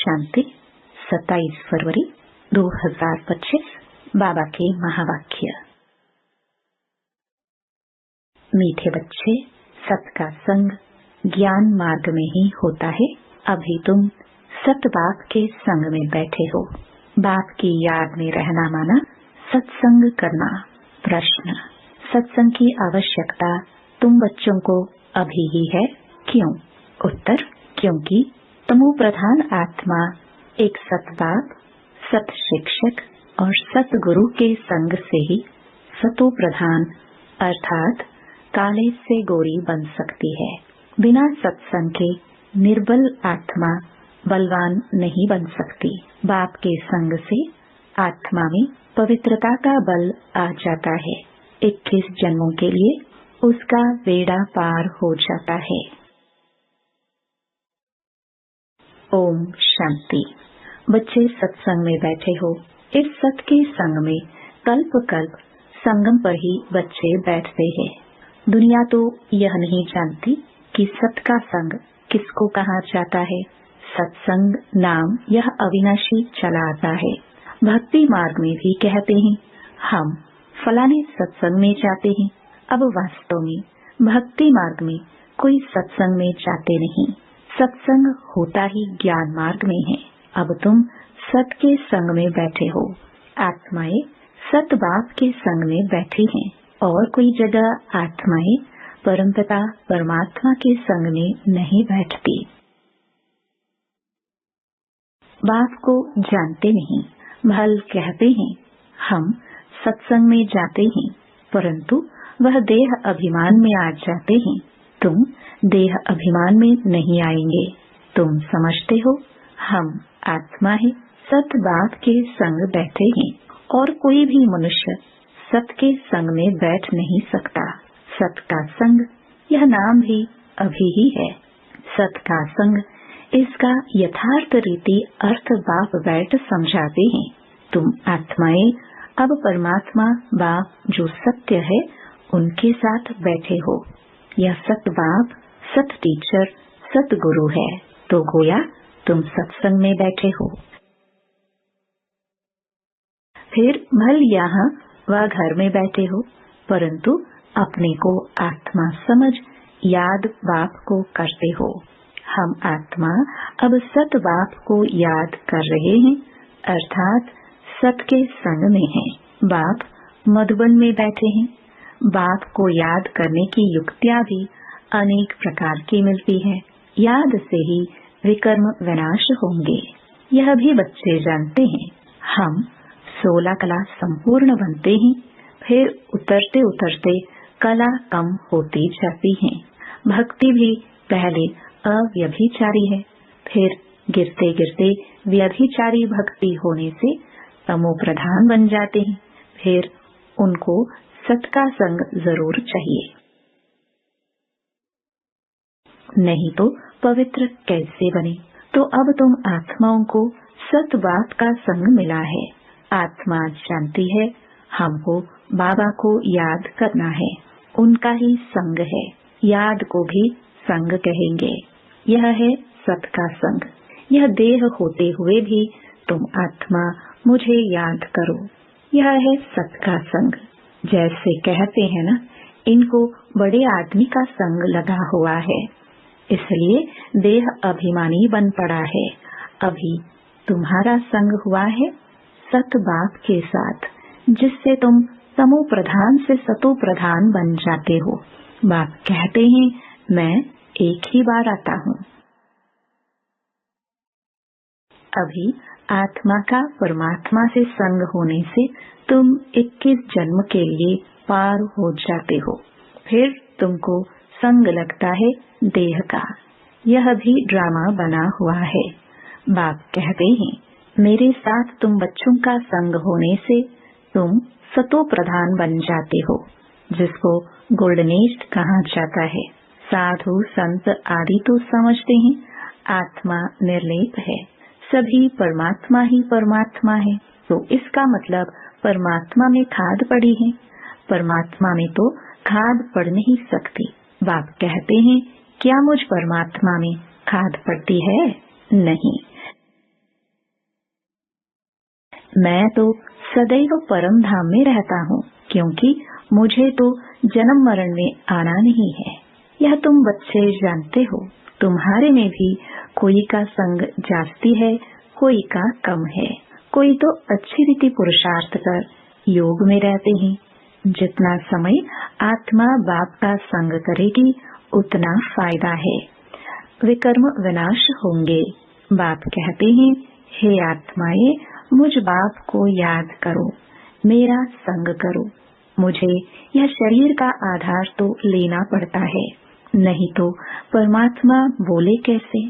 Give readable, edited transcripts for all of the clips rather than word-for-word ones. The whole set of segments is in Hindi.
शांति 27 फरवरी 2025 बाबा के महावाक्य। मीठे बच्चे, सत का संग ज्ञान मार्ग में ही होता है। अभी तुम सत बाप के संग में बैठे हो। बाप की याद में रहना माना सत्संग करना। प्रश्न: सत्संग की आवश्यकता तुम बच्चों को अभी ही है, क्यों? उत्तर: क्योंकि तमो प्रधान आत्मा एक सत बाप, सत शिक्षक और सतगुरु के संग से ही सतो प्रधान अर्थात काले से गोरी बन सकती है। बिना सत्संग के निर्बल आत्मा बलवान नहीं बन सकती। बाप के संग से आत्मा में पवित्रता का बल आ जाता है। 21 जन्मों के लिए उसका बेड़ा पार हो जाता है। ओम शांति। बच्चे सत्संग में बैठे हो। इस सत के संग में कल्प कल्प संगम पर ही बच्चे बैठते हैं। दुनिया तो यह नहीं जानती कि सत का संग किसको कहा जाता है। सत्संग नाम यह अविनाशी चला आता है। भक्ति मार्ग में भी कहते हैं हम फलाने सत्संग में जाते हैं। अब वास्तव में भक्ति मार्ग में कोई सत्संग में जाते नहीं। सत्संग होता ही ज्ञान मार्ग में है। अब तुम सत के संग में बैठे हो। आत्माएं सत बाप के संग में बैठी हैं और कोई जगह आत्माएं परमपिता परमात्मा के संग में नहीं बैठती। बाप को जानते नहीं, भल कहते हैं हम सत्संग में जाते हैं, परंतु वह देह अभिमान में आ जाते हैं। तुम देह अभिमान में नहीं आएंगे। तुम समझते हो हम आत्मा है, सत बाप के संग बैठे हैं और कोई भी मनुष्य सत के संग में बैठ नहीं सकता। सत का संग यह नाम भी अभी ही है। सत का संग, इसका यथार्थ रीति अर्थ बाप बैठ समझाते हैं। तुम आत्माएं अब परमात्मा बाप जो सत्य है उनके साथ बैठे हो। यह सत बाप सत टीचर सत गुरु है, तो गोया तुम सत्संग में बैठे हो। फिर भल यहाँ व घर में बैठे हो, परंतु अपने को आत्मा समझ याद बाप को करते हो। हम आत्मा अब सत बाप को याद कर रहे हैं, अर्थात सत के संग में हैं। बाप मधुबन में बैठे हैं। बाप को याद करने की युक्तियाँ भी अनेक प्रकार की मिलती है। याद से ही विकर्म विनाश होंगे। यह भी बच्चे जानते हैं। हम 16 कला संपूर्ण बनते हैं, फिर उतरते उतरते कला कम होती जाती है। भक्ति भी पहले अव्यभिचारी है, फिर गिरते गिरते व्यभिचारी भक्ति होने से तमो प्रधान बन जाते हैं। फिर उनको सत का संग जरूर चाहिए, नहीं तो पवित्र कैसे बने। तो अब तुम आत्माओं को सत बाप का संग मिला है। आत्मा जानती है हमको बाबा को याद करना है, उनका ही संग है। याद को भी संग कहेंगे। यह है सत का संग। यह देह होते हुए भी तुम आत्मा मुझे याद करो, यह है सत का संग। जैसे कहते हैं ना, इनको बड़े आदमी का संग लगा हुआ है, इसलिए देह अभिमानी बन पड़ा है। अभी तुम्हारा संग हुआ है सत बाप के साथ, जिससे तुम तमो प्रधान से सतो प्रधान बन जाते हो। बाप कहते हैं मैं एक ही बार आता हूँ। अभी आत्मा का परमात्मा से संग होने से तुम 21 जन्म के लिए पार हो जाते हो। फिर तुमको संग लगता है देह का। यह भी ड्रामा बना हुआ है। बाप कहते हैं मेरे साथ तुम बच्चों का संग होने से तुम सतो प्रधान बन जाते हो, जिसको गोल्डनेस्ट कहा जाता है। साधु संत आदि तो समझते हैं आत्मा निर्लेप है, सभी परमात्मा ही परमात्मा है। तो इसका मतलब परमात्मा में खाद पड़ी है। परमात्मा में तो खाद पड़ नहीं सकती। बाप कहते हैं क्या मुझ परमात्मा में खाद पड़ती है? नहीं। मैं तो सदैव परम धाम में रहता हूँ, क्योंकि मुझे तो जन्म मरण में आना नहीं है। यह तुम बच्चे जानते हो। तुम्हारे में भी कोई का संग जास्ती है, कोई का कम है। कोई तो अच्छी रीति पुरुषार्थ कर योग में रहते हैं। जितना समय आत्मा बाप का संग करेगी उतना फायदा है। विकर्म विनाश होंगे। बाप कहते हैं, हे आत्माएं, मुझ बाप को याद करो, मेरा संग करो। मुझे यह शरीर का आधार तो लेना पड़ता है, नहीं तो परमात्मा बोले कैसे,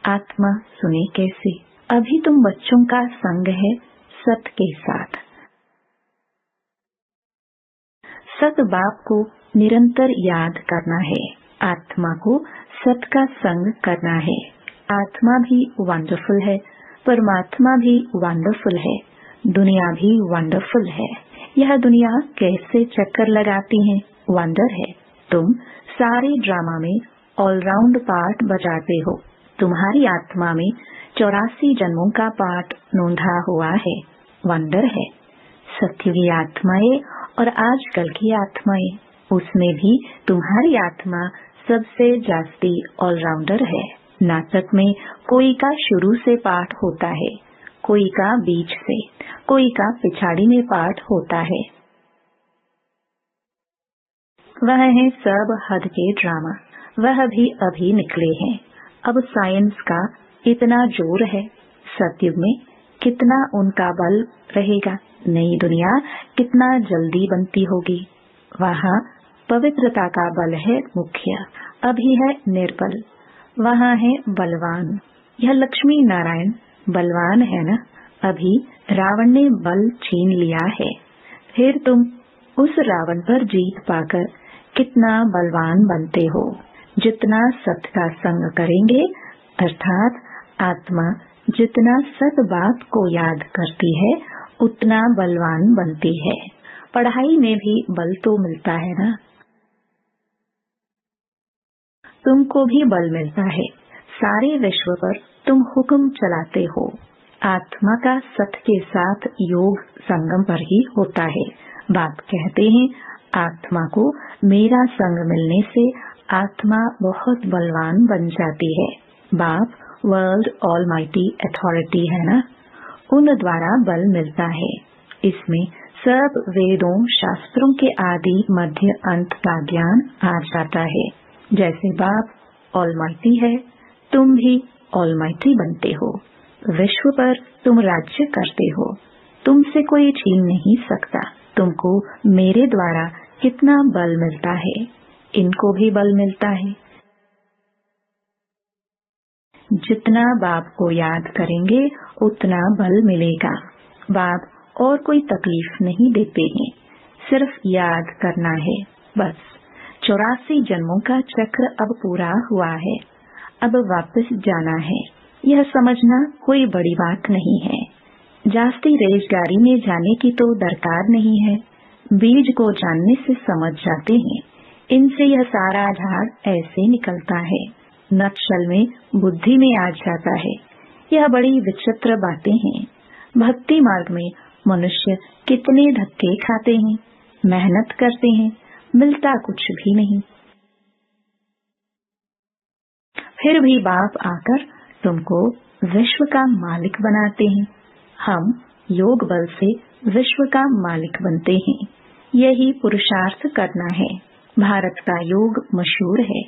आत्मा सुने कैसे। अभी तुम बच्चों का संग है सत के साथ। सत बाप को निरंतर याद करना है। आत्मा को सत का संग करना है। आत्मा भी वंडरफुल है, परमात्मा भी वंडरफुल है, दुनिया भी वंडरफुल है। यह दुनिया कैसे चक्कर लगाती है, वंडर है। तुम सारे ड्रामा में ऑलराउंड पार्ट बजाते हो। तुम्हारी आत्मा में 84 जन्मों का पार्ट नोंधा हुआ है, वंडर है। सत्युगी आत्माएं और आजकल की आत्माएं, उसमें भी तुम्हारी आत्मा सबसे जास्ती ऑलराउंडर है। नाटक में कोई का शुरू से पाठ होता है, कोई का बीच से, कोई का पिछाड़ी में पाठ होता है। वह है सब हद के ड्रामा, वह भी अभी निकले हैं। अब साइंस का इतना जोर है, सतयुग में कितना उनका बल रहेगा। नई दुनिया कितना जल्दी बनती होगी। वहाँ पवित्रता का बल है मुख्य, अभी है निर्बल, वहाँ है बलवान। यह लक्ष्मी नारायण बलवान है ना, अभी रावण ने बल छीन लिया है। फिर तुम उस रावण पर जीत पाकर कितना बलवान बनते हो। जितना सत का संग करेंगे, अर्थात आत्मा जितना सत बात को याद करती है उतना बलवान बनती है। पढ़ाई में भी बल तो मिलता है ना, तुमको भी बल मिलता है। सारे विश्व पर तुम हुक्म चलाते हो। आत्मा का सत के साथ योग संगम पर ही होता है। बाप कहते हैं, आत्मा को मेरा संग मिलने से आत्मा बहुत बलवान बन जाती है। बाप वर्ल्ड ऑलमाइटी अथॉरिटी है ना, उन द्वारा बल मिलता है। इसमें सब वेदों शास्त्रों के आदि मध्य अंत का ज्ञान आ जाता है। जैसे बाप ऑलमाइटी है, तुम भी ऑलमाइटी बनते हो। विश्व पर तुम राज्य करते हो, तुमसे कोई छीन नहीं सकता। तुमको मेरे द्वारा कितना बल मिलता है, इनको भी बल मिलता है। जितना बाप को याद करेंगे उतना बल मिलेगा। बाप और कोई तकलीफ नहीं देते हैं, सिर्फ याद करना है बस। 84 जन्मों का चक्र अब पूरा हुआ है, अब वापस जाना है। यह समझना कोई बड़ी बात नहीं है। जास्ती रेलगाड़ी में जाने की तो दरकार नहीं है। बीज को जानने से समझ जाते हैं। इनसे यह सारा झाड़ ऐसे निकलता है, नक्शल में बुद्धि में आ जाता है। यह बड़ी विचित्र बातें हैं। भक्ति मार्ग में मनुष्य कितने धक्के खाते हैं, मेहनत करते हैं, मिलता कुछ भी नहीं। फिर भी बाप आकर तुमको विश्व का मालिक बनाते हैं। हम योग बल से विश्व का मालिक बनते हैं। यही पुरुषार्थ करना है। भारत का योग मशहूर है।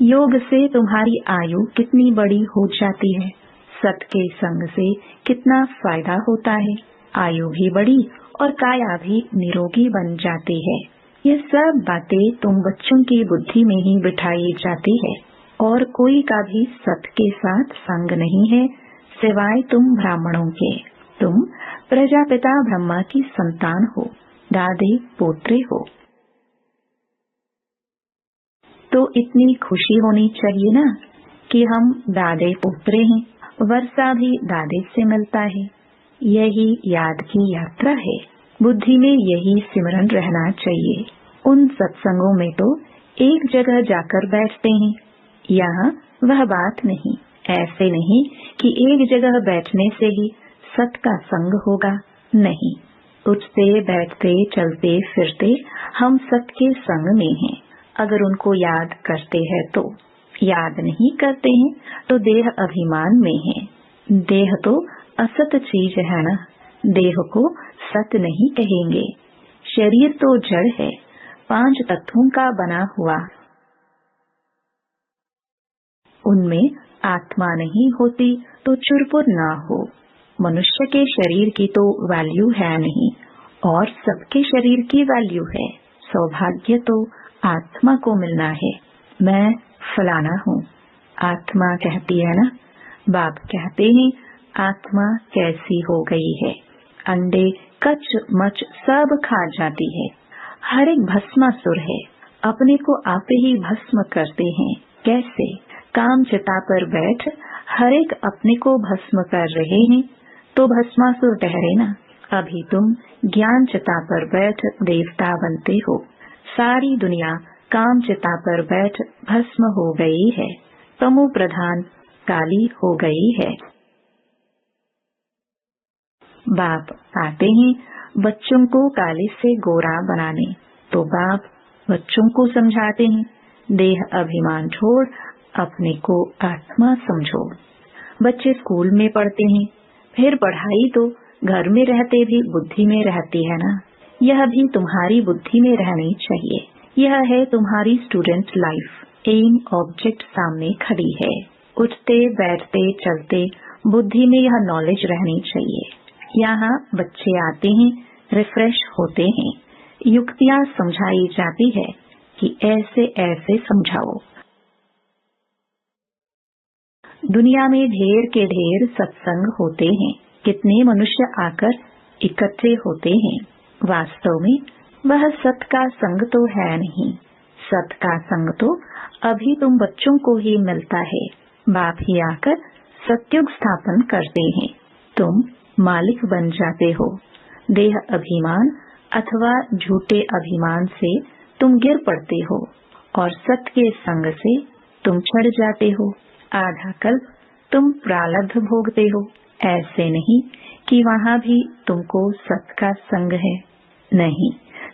योग से तुम्हारी आयु कितनी बड़ी हो जाती है। सत के संग से कितना फायदा होता है। आयु भी बड़ी और काया भी निरोगी बन जाती है। ये सब बातें तुम बच्चों की बुद्धि में ही बिठाई जाती है और कोई का भी सत के साथ संग नहीं है सिवाय तुम ब्राह्मणों के। तुम प्रजापिता ब्रह्मा की संतान हो, दादे पोत्रे हो, तो इतनी खुशी होनी चाहिए ना कि हम दादे पोत्रे हैं। वर्षा भी दादे से मिलता है। यही याद की यात्रा है। बुद्धि में यही सिमरन रहना चाहिए। उन सत्संगों में तो एक जगह जाकर बैठते हैं, यहाँ वह बात नहीं। ऐसे नहीं कि एक जगह बैठने से ही सत का संग होगा। नहीं, उठते बैठते चलते फिरते हम सबके संग में हैं। अगर उनको याद करते हैं तो, याद नहीं करते हैं तो देह अभिमान में है। देह तो असत चीज है ना, देह को सत नहीं कहेंगे। शरीर तो जड़ है, 5 तत्वों का बना हुआ, उनमें आत्मा नहीं होती तो चुरपुर ना हो। मनुष्य के शरीर की तो वैल्यू है नहीं, और सबके शरीर की वैल्यू है। सौभाग्य तो आत्मा को मिलना है। मैं फलाना हूँ, आत्मा कहती है ना। बाप कहते हैं आत्मा कैसी हो गई है, अंडे कच मच सब खा जाती है। हर एक भस्मासुर है, अपने को आप ही भस्म करते हैं। कैसे? काम चिता पर बैठ हर एक अपने को भस्म कर रहे हैं तो भस्मासुर ठहरे ना। अभी तुम ज्ञान चिता पर बैठ देवता बनते हो। सारी दुनिया काम चिता पर बैठ भस्म हो गई है, तमो प्रधान काली हो गई है। बाप आते हैं बच्चों को काले से गोरा बनाने, तो बाप बच्चों को समझाते हैं देह अभिमान छोड़ अपने को आत्मा समझो। बच्चे स्कूल में पढ़ते हैं, फिर पढ़ाई तो घर में रहते भी बुद्धि में रहती है ना। यह भी तुम्हारी बुद्धि में रहनी चाहिए। यह है तुम्हारी स्टूडेंट लाइफ। एम ऑब्जेक्ट सामने खड़ी है। उठते बैठते चलते बुद्धि में यह नॉलेज रहनी चाहिए। यहाँ बच्चे आते हैं, रिफ्रेश होते हैं, युक्तियाँ समझाई जाती है कि ऐसे ऐसे समझाओ। दुनिया में ढेर के ढेर सत्संग होते हैं, कितने मनुष्य आकर इकट्ठे होते हैं। वास्तव में वह सत का संग तो है नहीं। सत का संग तो अभी तुम बच्चों को ही मिलता है। बाप ही आकर सत्युग स्थापन करते हैं, तुम मालिक बन जाते हो। देह अभिमान अथवा झूठे अभिमान से तुम गिर पड़ते हो और सत्य के संग से तुम चढ़ जाते हो। आधा कल्प तुम प्रारब्ध भोगते हो। ऐसे नहीं कि वहाँ भी तुमको सत्य का संग है। नहीं,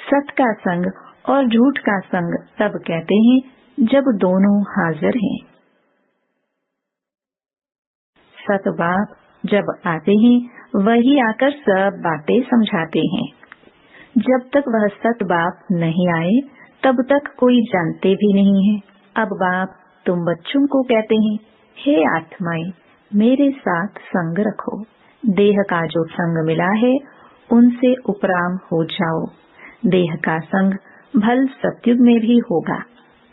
सत्य का संग और झूठ का संग तब कहते हैं जब दोनों हाजिर हैं। सत बाप जब आते हैं वही आकर सब बातें समझाते हैं। जब तक वह सत बाप नहीं आए तब तक कोई जानते भी नहीं है। अब बाप तुम बच्चों को कहते हैं, हे आत्माएं, मेरे साथ संग रखो। देह का जो संग मिला है उनसे उपराम हो जाओ। देह का संग भल सत्युग में भी होगा,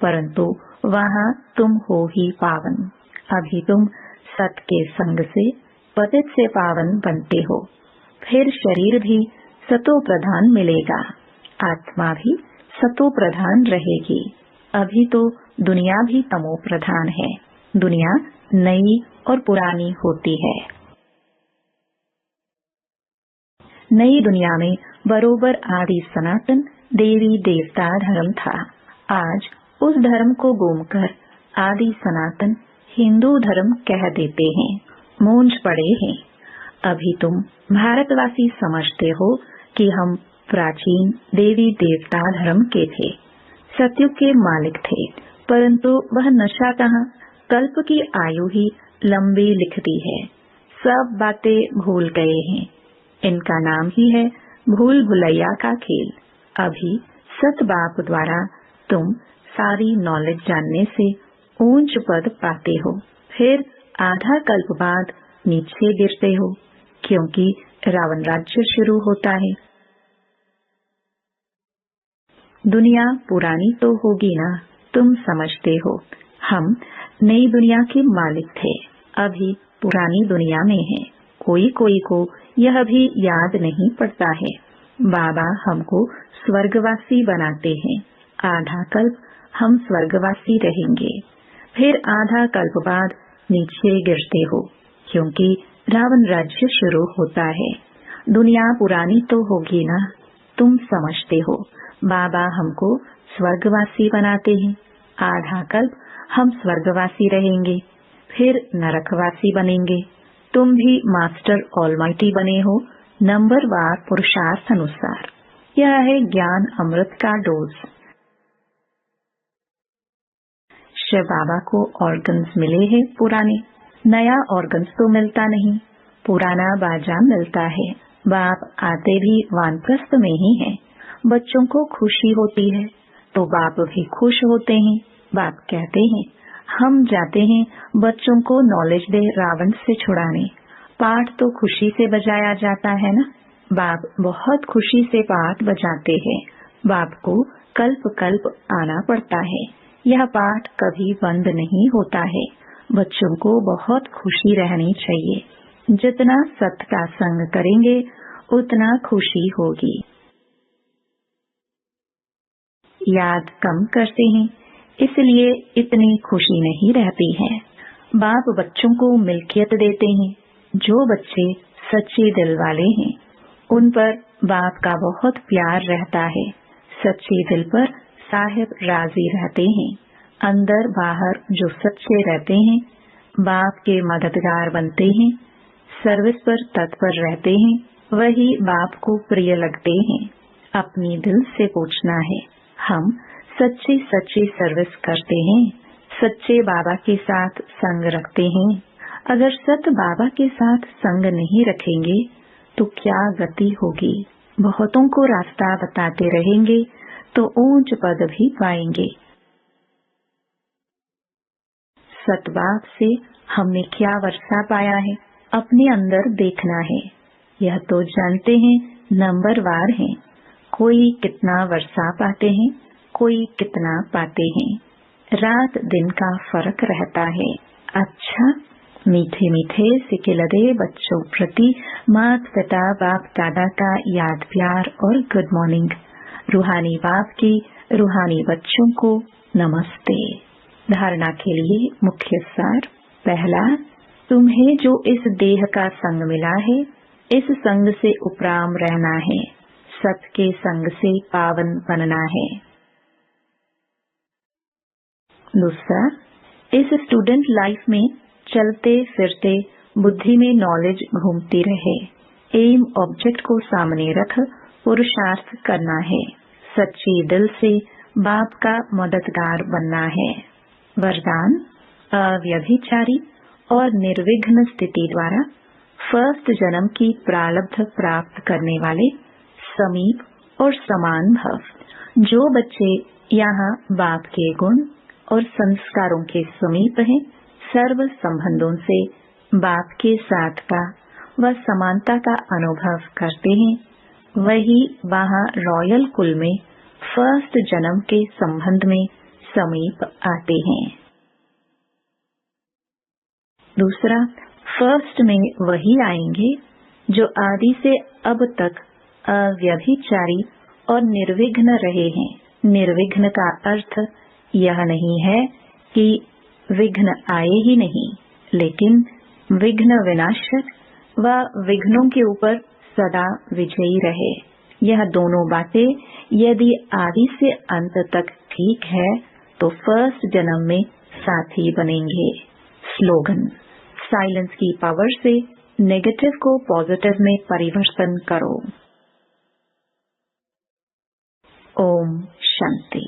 परंतु वहाँ तुम हो ही पावन। अभी तुम सत के संग से पतित से पावन बनते हो। फिर शरीर भी सतो प्रधान मिलेगा, आत्मा भी सतो प्रधान रहेगी। अभी तो दुनिया भी तमो प्रधान है। दुनिया नई और पुरानी होती है। नई दुनिया में बरोबर आदि सनातन देवी देवता धर्म था। आज उस धर्म को घूमकर आदि सनातन हिंदू धर्म कह देते हैं। मूंझ पड़े हैं। अभी तुम भारतवासी समझते हो कि हम प्राचीन देवी देवता धर्म के थे, सत्युग के मालिक थे, परंतु वह नशा कहाँ। कल्प की आयु ही लंबी लिखती है। सब बातें भूल गए हैं। इनका नाम ही है भूल भुलैया का खेल। अभी सत बाप द्वारा तुम सारी नॉलेज जानने से ऊंच पद पाते हो, फिर आधा कल्प बाद नीचे गिरते हो, क्योंकि रावण राज्य शुरू होता है। दुनिया पुरानी तो होगी ना, तुम समझते हो। हम नई दुनिया के मालिक थे, अभी पुरानी दुनिया में है। कोई कोई को यह भी याद नहीं पड़ता है। बाबा हमको स्वर्गवासी बनाते हैं। आधा कल्प हम स्वर्गवासी रहेंगे, फिर आधा कल्प बाद नीचे गिरते हो, क्योंकि रावण राज्य शुरू होता है। दुनिया पुरानी तो होगी ना, तुम समझते हो। बाबा हमको स्वर्गवासी बनाते हैं। आधा कल्प हम स्वर्गवासी रहेंगे, फिर नरकवासी बनेंगे। तुम भी मास्टर ऑलमाइटी बने हो, नंबरवार पुरुषार्थ अनुसार। यह है ज्ञान अमृत का डोज। शिव बाबा को ऑर्गन्स मिले हैं पुराने, नया ऑर्गन्स तो मिलता नहीं, पुराना बाजा मिलता है। बाप आते भी वानप्रस्थ में ही है। बच्चों को खुशी होती है तो बाप भी खुश होते हैं। बाप कहते हैं हम जाते हैं बच्चों को नॉलेज दे रावण से छुड़ाने। पाठ तो खुशी से बजाया जाता है ना। बाप बहुत खुशी से पाठ बजाते हैं। बाप को कल्प कल्प आना पड़ता है। यह पाठ कभी बंद नहीं होता है। बच्चों को बहुत खुशी रहनी चाहिए। जितना सत्य का संग करेंगे उतना खुशी होगी। याद कम करते हैं इसलिए इतनी खुशी नहीं रहती है। बाप बच्चों को मिल्कियत देते हैं। जो बच्चे सच्चे दिल वाले हैं उन पर बाप का बहुत प्यार रहता है। सच्चे दिल पर साहिब राजी रहते हैं। अंदर बाहर जो सच्चे रहते हैं बाप के मददगार बनते हैं। सर्विस पर तत्पर रहते हैं वही बाप को प्रिय लगते हैं। अपनी दिल से पूछना है हम सच्ची सच्ची सर्विस करते हैं, सच्चे बाबा के साथ संग रखते हैं। अगर सत बाबा के साथ संग नहीं रखेंगे तो क्या गति होगी। बहुतों को रास्ता बताते रहेंगे तो ऊंच पद भी पाएंगे। सतबाब से हमने क्या वर्षा पाया है अपने अंदर देखना है। यह तो जानते हैं नंबरवार हैं। कोई कितना वर्षा पाते हैं, कोई कितना पाते हैं। रात दिन का फर्क रहता है। अच्छा, मीठे मीठे सिकिलदे बच्चों प्रति मात पिता बाप दादा का याद प्यार और गुड मॉर्निंग। रूहानी बाप की रूहानी बच्चों को नमस्ते। धारणा के लिए मुख्य सार। पहला, तुम्हें जो इस देह का संग मिला है इस संग से उपराम रहना है। सत के संग से पावन बनना है। दूसरा, इस स्टूडेंट लाइफ में चलते फिरते बुद्धि में नॉलेज घूमती रहे। एम ऑब्जेक्ट को सामने रख पुरुषार्थ करना है। सच्चे दिल से बाप का मददगार बनना है। वरदान, अव्यभिचारी और निर्विघ्न स्थिति द्वारा फर्स्ट जन्म की प्रारब्ध प्राप्त करने वाले समीप और समान भव। जो बच्चे यहाँ बाप के गुण और संस्कारों के समीप हैं, सर्व संबंधों से बाप के साथ का व समानता का अनुभव करते हैं, वही वहाँ रॉयल कुल में फर्स्ट जन्म के संबंध में समीप आते हैं। दूसरा, फर्स्ट में वही आएंगे जो आदि से अब तक अव्यभिचारी और निर्विघ्न रहे हैं। निर्विघ्न का अर्थ यह नहीं है कि विघ्न आए ही नहीं, लेकिन विघ्न विनाशक व विघ्नों के ऊपर सदा विजयी रहे। यह दोनों बातें यदि आदि से अंत तक ठीक है तो फर्स्ट जन्म में साथी बनेंगे। स्लोगन, साइलेंस की पावर से नेगेटिव को पॉजिटिव में परिवर्तन करो। ओम शांति।